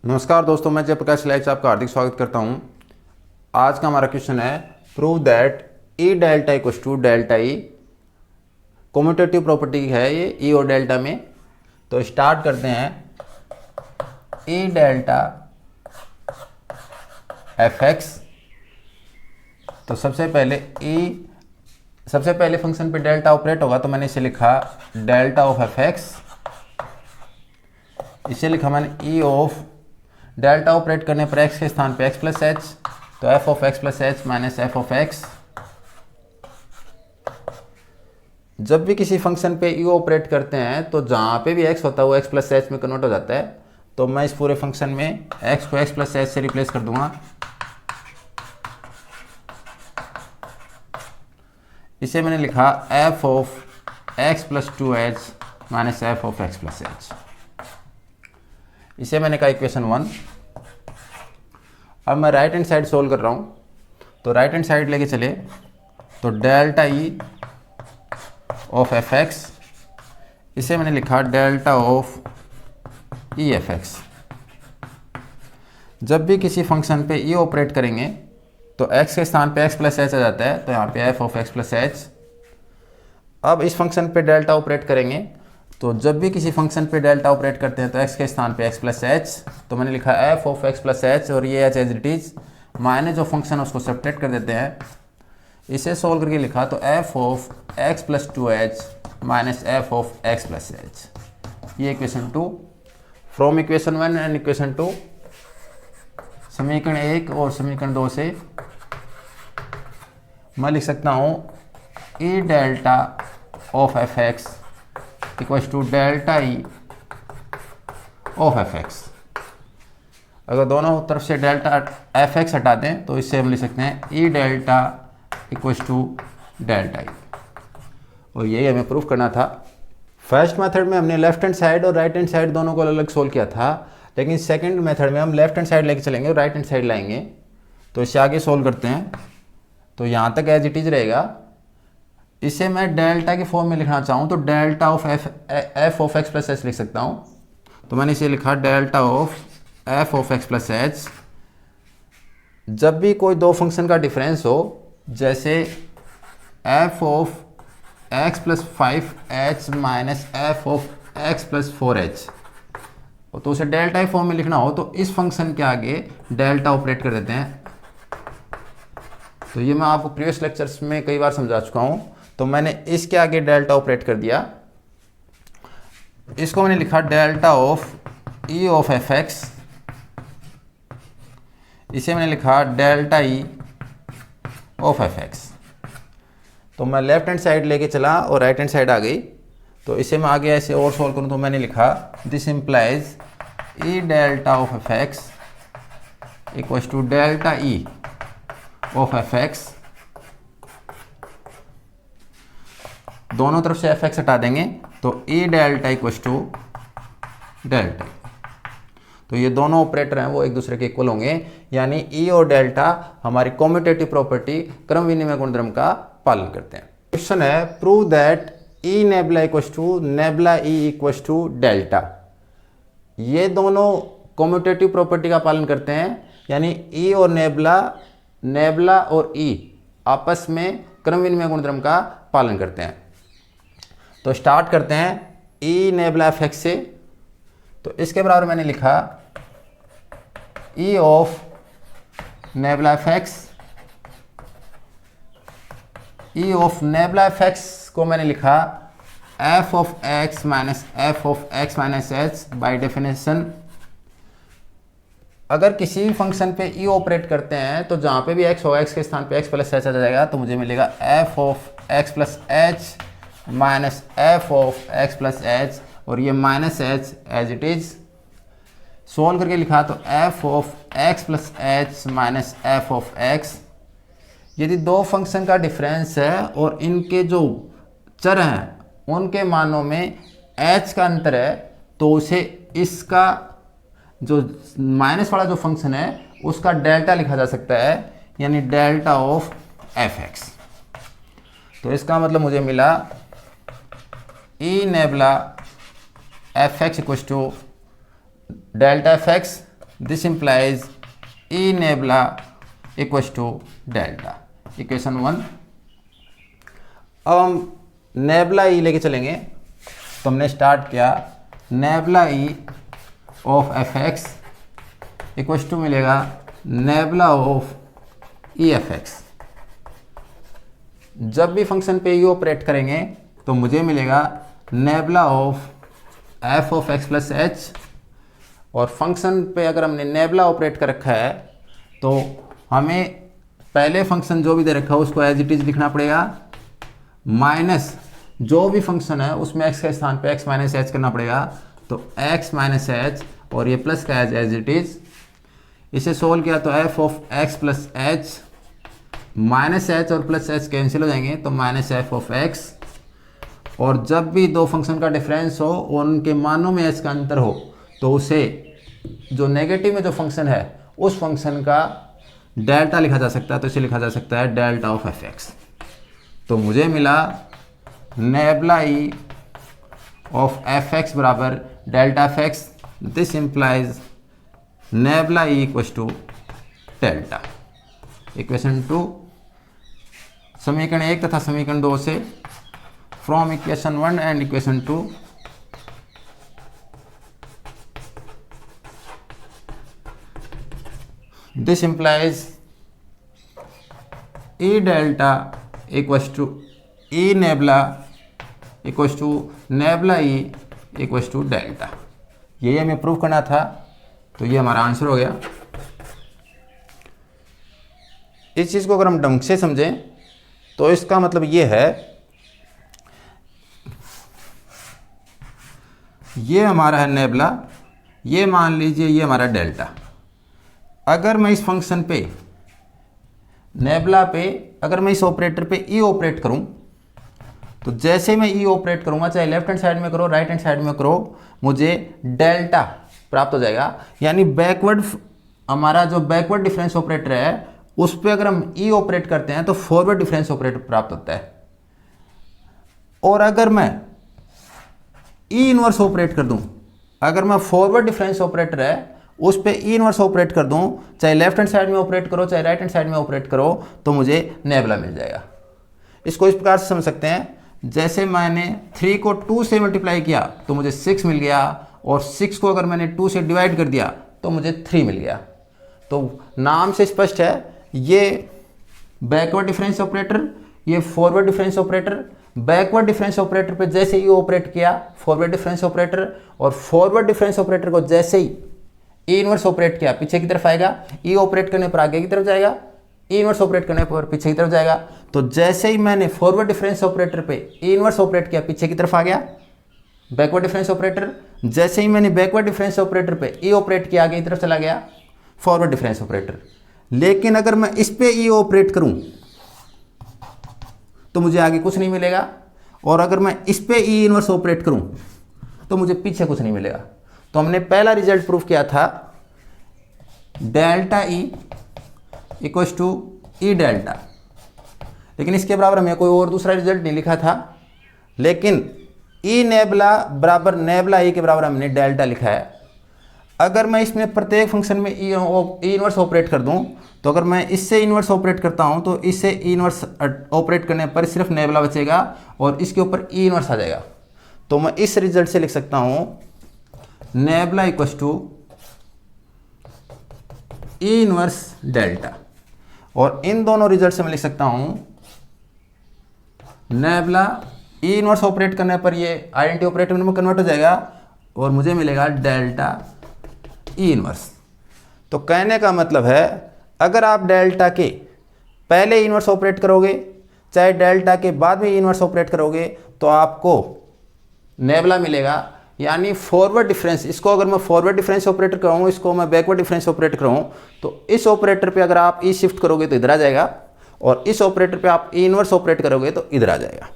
नमस्कार दोस्तों, मैं जयप्रकाश लाइव से आपका हार्दिक स्वागत करता हूं। आज का हमारा क्वेश्चन है prove that E delta equals to delta E. Commutative property है ये ई और डेल्टा में। तो स्टार्ट करते हैं। E delta F x. तो सबसे पहले फंक्शन पे डेल्टा ऑपरेट होगा, तो मैंने इसे लिखा डेल्टा ऑफ एफ एक्स। इसे लिखा मैंने ई ऑफ डेल्टा ऑपरेट करने पर x के स्थान पे x प्लस एच, तो f of x plus H minus F of x. जब भी किसी फंक्शन पे ई ऑपरेट करते हैं तो जहाँ पे भी x होता है वो x प्लस एच में कन्वर्ट हो जाता है। तो मैं इस पूरे फंक्शन में x को x प्लस एच से रिप्लेस कर दूंगा। इसे मैंने लिखा f of x plus two H minus F of x plus H. इसे मैंने कहा इक्वेशन 1। अब मैं राइट हैंड साइड सोल्व कर रहा हूँ, तो राइट हैंड साइड लेके चले तो delta E of F x, इसे मैंने लिखा delta of E F X. जब भी किसी फंक्शन पे ई ऑपरेट करेंगे तो x के स्थान पे x प्लस एच आ जाता है, तो यहाँ पे F of X plus H. अब इस फंक्शन पे डेल्टा ऑपरेट करेंगे, तो जब भी किसी फंक्शन पे डेल्टा ऑपरेट करते हैं तो x के स्थान पे x प्लस एच, तो मैंने लिखा f of x plus H और ये h as it is, minus जो फंक्शन है उसको सब्ट्रैक्ट कर देते हैं। इसे सोल्व करके लिखा तो f of x plus two H minus F of x plus H. ये equation 2। From equation 1 and equation 2, समीकरण 1 और समीकरण 2 से मैं लिख सकता हूँ E delta of F X equals to delta E of F X. अगर दोनों तरफ से डेल्टा एफ एक्स हटा दें तो इससे हम लिख सकते हैं E delta equals to delta E. और यही हमें प्रूफ करना था। फर्स्ट मेथड में हमने लेफ्ट हैंड साइड और राइट हैंड साइड दोनों को अलग अलग सोल्व किया था, लेकिन सेकंड मेथड में हम लेफ्ट हैंड साइड लेके चलेंगे और राइट हैंड साइड लाएंगे। तो इससे आगे सोल्व करते हैं। तो यहाँ तक एज इट इज रहेगा। इसे मैं डेल्टा के फॉर्म में लिखना चाहूँ तो delta of F of X plus H लिख सकता हूँ। तो मैंने इसे लिखा delta of F of X plus H. जब भी कोई दो फंक्शन का डिफरेंस हो, जैसे F of X plus 5h minus F of X plus 4h, तो उसे डेल्टा के फॉर्म में लिखना हो तो इस फंक्शन के आगे डेल्टा ऑपरेट कर देते हैं। तो ये मैं आपको प्रीवियस लेक्चर्स में कई बार समझा चुका हूँ। तो मैंने इसके आगे डेल्टा ऑपरेट कर दिया। इसको मैंने लिखा delta of E of F x. इसे मैंने लिखा delta E of F x. तो मैं लेफ्ट हैंड साइड लेके चला और राइट हैंड साइड आ गई। तो इसे मैं आगे ऐसे और सॉल्व करूँ तो मैंने लिखा this implies E delta of F X equals to delta E of F X. दोनों तरफ से एफ एक्स हटा देंगे तो E delta equals to delta. तो ये दोनों ऑपरेटर हैं वो एक दूसरे के इक्वल होंगे, यानी ई और डेल्टा हमारी कम्यूटेटिव प्रॉपर्टी क्रम विनिमय गुणधर्म का पालन करते हैं। क्वेश्चन है prove that E nabla equals to nabla E equals to delta. ये दोनों कम्यूटेटिव प्रॉपर्टी का पालन करते हैं, यानी ई और नेबुला और ई आपस में क्रम विनिमय गुणधर्म का पालन करते हैं। तो स्टार्ट करते हैं ई नेबुला एफ एक्स से। तो इसके बराबर मैंने लिखा ई of nebula F x. E of nebula F x को मैंने लिखा F of x minus F of x minus H. By definition अगर किसी भी फंक्शन पे ई ऑपरेट करते हैं तो जहाँ पे भी x होगा x के स्थान पे x प्लस एच आ जाएगा, तो मुझे मिलेगा F of X plus H minus F of X plus H, और ये minus H as it is. Solve करके लिखा तो F of X plus H minus F of X. यदि दो फंक्शन का डिफरेंस है और इनके जो चर हैं उनके मानों में h का अंतर है, तो उसे इसका जो माइनस वाला जो फंक्शन है उसका डेल्टा लिखा जा सकता है, यानी डेल्टा ऑफ एफ एक्स। तो इसका मतलब मुझे मिला E nabla F X equals to delta F X this implies E nabla equals to delta, equation 1। अब हम नेबला ई लेके चलेंगे, तो हमने स्टार्ट किया nabla E of F X equals to मिलेगा nabla of E F X. जब भी फंक्शन पे ई ऑपरेट करेंगे तो मुझे मिलेगा nabla of F of X plus H, और फंक्शन पे अगर हमने नेबला ऑपरेट कर रखा है तो हमें पहले फंक्शन जो भी दे रखा है उसको एज इट इज लिखना पड़ेगा, माइनस जो भी फंक्शन है उसमें x के स्थान पे x माइनस एच करना पड़ेगा, तो x माइनस एच और ये प्लस का एज इट इज। इसे सोल्व किया तो f of x plus H, minus H और प्लस एच कैंसिल हो जाएंगे तो माइनस एफ ऑफ x। और जब भी दो फंक्शन का डिफरेंस हो और उनके मानों में h का अंतर हो तो उसे जो नेगेटिव में जो फंक्शन है उस फंक्शन का डेल्टा लिखा जा सकता है, तो इसे लिखा जा सकता है डेल्टा ऑफ एफ एक्स। तो मुझे मिला nabla E of F X बराबर delta F X. This implies nabla E equals to delta. Equation 2 समीकरण 1 तथा समीकरण 2 से from equation 1 and equation 2 this implies E delta equals to E nabla equals to nabla E equals to delta. यही हमें prove करना था, तो ये हमारा आंसर हो गया। इस चीज़ को अगर हम ढंग से समझें तो इसका मतलब ये है, ये हमारा है नेबला, ये मान लीजिए ये हमारा डेल्टा। अगर मैं इस फंक्शन पे नेबला पे अगर मैं इस ऑपरेटर पे ई ऑपरेट करूं, तो जैसे मैं ई ऑपरेट करूंगा, चाहे लेफ्ट हैंड साइड में करो राइट हैंड साइड में करो, मुझे डेल्टा प्राप्त हो जाएगा। यानी बैकवर्ड, हमारा जो बैकवर्ड डिफरेंस ऑपरेटर है उस पर अगर हम ई ऑपरेट करते हैं तो फॉरवर्ड डिफरेंस ऑपरेटर प्राप्त होता है। और अगर मैं ई इनवर्स ऑपरेट कर दूं, अगर मैं फॉरवर्ड डिफरेंस ऑपरेटर है उस पे ई इनवर्स ऑपरेट कर दूं, चाहे लेफ्ट हैंड साइड में ऑपरेट करो चाहे राइट हैंड साइड में ऑपरेट करो, तो मुझे नेबला मिल जाएगा। इसको इस प्रकार से समझ सकते हैं, जैसे मैंने 3 को 2 से मल्टीप्लाई किया तो मुझे 6 मिल गया, और 6 को अगर मैंने 2 से डिवाइड कर दिया तो मुझे 3 मिल गया। तो नाम से स्पष्ट है, ये बैकवर्ड डिफरेंस ऑपरेटर, ये forward difference operator. Backward difference operator पे जैसे ही ऑपरेट किया फॉरवर्ड डिफरेंस ऑपरेटर, और फॉरवर्ड डिफरेंस ऑपरेटर को जैसे ही ई इनवर्स ऑपरेट किया पीछे की तरफ आएगा, ई ऑपरेट करने पर आगे की तरफ जाएगा, ई इनवर्स ऑपरेट करने पर पीछे की तरफ जाएगा। तो जैसे ही मैंने फॉरवर्ड डिफरेंस ऑपरेटर पे ई इनवर्स ऑपरेट किया पीछे की तरफ आ गया बैकवर्ड डिफरेंस ऑपरेटर, जैसे ही मैंने बैकवर्ड डिफरेंस ऑपरेटर पे ई ऑपरेट किया आगे की तरफ चला गया फॉरवर्ड डिफरेंस ऑपरेटर। लेकिन अगर मैं इस पे ई ऑपरेट करूं तो मुझे आगे कुछ नहीं मिलेगा, और अगर मैं इस पे ई इनवर्स ऑपरेट करूं तो मुझे पीछे कुछ नहीं मिलेगा। तो हमने पहला रिजल्ट प्रूफ किया था delta E equals to E delta, लेकिन इसके बराबर हमें कोई और दूसरा रिजल्ट नहीं लिखा था, लेकिन ई नेबला बराबर नेबला ई के बराबर हमने डेल्टा लिखा है। अगर मैं इसमें प्रत्येक फंक्शन में ई इनवर्स ऑपरेट कर दूं, तो अगर मैं इससे इनवर्स ऑपरेट करता हूं तो इससे ई इनवर्स ऑपरेट करने पर सिर्फ नेबला बचेगा और इसके ऊपर ई इनवर्स आ जाएगा। तो मैं इस रिजल्ट से लिख सकता हूं nabla equals to E inverse delta, और इन दोनों रिजल्ट से मैं लिख सकता हूं नेबला ई इनवर्स ऑपरेट करने पर ये आइडेंटिटी ऑपरेटर में कन्वर्ट हो जाएगा और मुझे मिलेगा डेल्टा ई इनवर्स। तो कहने का मतलब है, अगर आप डेल्टा के पहले इनवर्स ऑपरेट करोगे चाहे डेल्टा के बाद में इनवर्स ऑपरेट करोगे तो आपको नेबला मिलेगा। यानी फॉरवर्ड डिफरेंस, इसको अगर मैं फॉरवर्ड डिफरेंस ऑपरेटर कराऊँ, इसको मैं बैकवर्ड डिफरेंस ऑपरेटर कराऊँ, तो इस ऑपरेटर पे अगर आप ई शिफ्ट करोगे तो इधर आ जाएगा, और इस ऑपरेटर पे आप ई इनवर्स ऑपरेट करोगे तो इधर आ जाएगा।